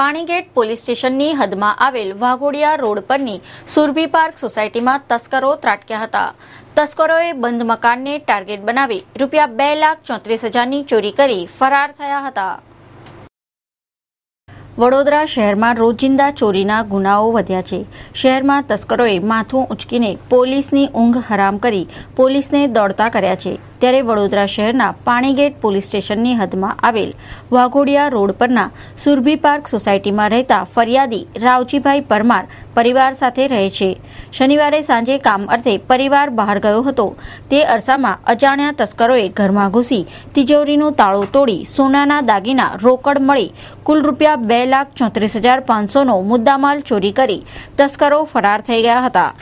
Panigate police સ્ટેશનની હદમાં આવેલ Waghodia road પરની સુરભી પાર્ક સોસાયટીમાં તસ્કરો ત્રાટક્યા હતા। તસ્કરોએ બંધ મકાનને ટાર્ગેટ બનાવી ₹2,34,000ની ચોરી કરી ફરાર થયા હતા। વડોદરા શહેરમાં રોજિંદા ચોરીના ગુનાઓ વધ્યા છે। શહેરમાં તસ્કરોએ માથું ઉંચકીને પોલીસની ઊંઘ હરામ કરી પોલીસને દોડતા કર્યા છે। ત્યારે વડોદરા શહેરના પાણીગેટ પોલીસ સ્ટેશનની હદમાં આવેલ વાઘોડિયા રોડ પરના સુરભી પાર્ક સોસાયટીમાં રહેતા ફરિયાદી રાવજીભાઈ પરમાર પરિવાર સાથે રહે છે। શનિવારે સાંજે કામ અર્થે પરિવાર બહાર ગયો હતો। તે અરસામાં અજાણ્યા તસ્કરોએ ઘરમાં ઘૂસી તિજોરીનું તાળું તોડી સોનાના દાગીના રોકડ મળી કુલ ₹2,34,500નો મુદ્દામાલ ચોરી કરી તસ્કરો ફરાર થઈ ગયા હતા।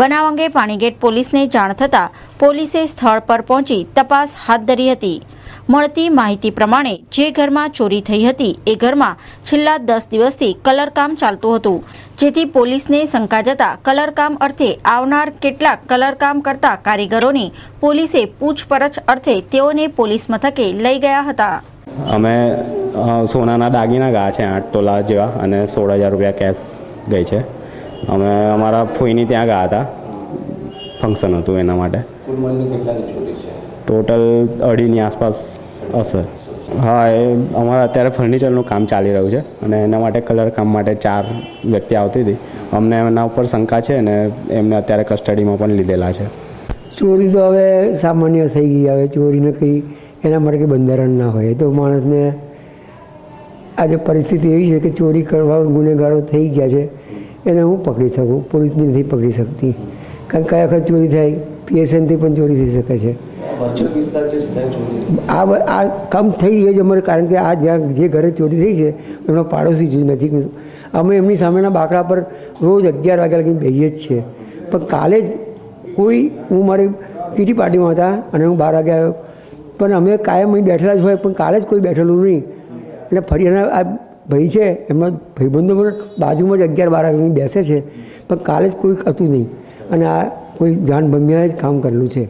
બનાવ અંગે પાણીગેટ પોલીસને જાણ થતાં પોલીસે સ્થળ પર પહોંચી તપાસ હાથ ધરી હતી। મળતી માહિતી પ્રમાણે જે ઘરમાં ચોરી થઈ હતી એ ઘરમાં છેલ્લા 10 દિવસથી કલરકામ ચાલતું હતું, જેથી પોલીસને શંકા જતા કલરકામ અર્થે આવનાર કેટલાક કલરકામ કરતા કારીગરોની પોલીસે પૂછપરછ અર્થે તેઓને પોલીસ મથકે લઈ ગયા હતા। અમે સોનાના દાગીના ગયા છે 8 તોલા જેવા અને ₹16,000 કેશ ગઈ છે। અમે અમારા ફોઈની ત્યાં ગયા હતા, ફંક્શન હતું એના માટે। ટોટલ 2.5ની આસપાસ હશે। હા, એ અમારા અત્યારે ફર્નિચરનું કામ ચાલી રહ્યું છે અને એના માટે કલર કામ માટે 4 વ્યક્તિ આવતી હતી। અમને એના ઉપર શંકા છે અને એમને અત્યારે કસ્ટડીમાં પણ લીધેલા છે। ચોરી તો હવે સામાન્ય થઈ ગઈ। હવે ચોરીને કંઈ એના માટે કંઈ બંધારણ ના હોય તો માણસને આજે પરિસ્થિતિ એવી છે કે ચોરી કરવા ગુનેગારો થઈ ગયા છે, એને હું પકડી શકું, પોલીસ બી નથી પકડી શકતી। કારણ કયા વખત ચોરી થાય, PSNથી પણ ચોરી થઈ શકે છે। આ કામ થઈ રહ્યું છે અમારે, કારણ કે આ જ્યાં જે ઘરે ચોરી થઈ છે એમનો પાડોશી જોઈ નજીક, અમે એમની સામેના બાકડા પર રોજ 11 વાગ્યા લગી બેસીએ જ છીએ। પણ કાલે જ હું મારી પીટી પાર્ટીમાં હતા અને હું 12 વાગે આવ્યો, પણ અમે કાયમ અહીં બેઠેલા જ હોય, પણ કાલે જ કોઈ બેઠેલું નહીં। એટલે ફરી એના આ ભાઈ છે એમના ભાઈબંધો પણ બાજુમાં જ 11-12 વાગે બેસે છે, પણ કાલે જ કોઈ હતું નહીં અને આ કોઈ જાણ ભમ્યાએ જ કામ કરેલું છે।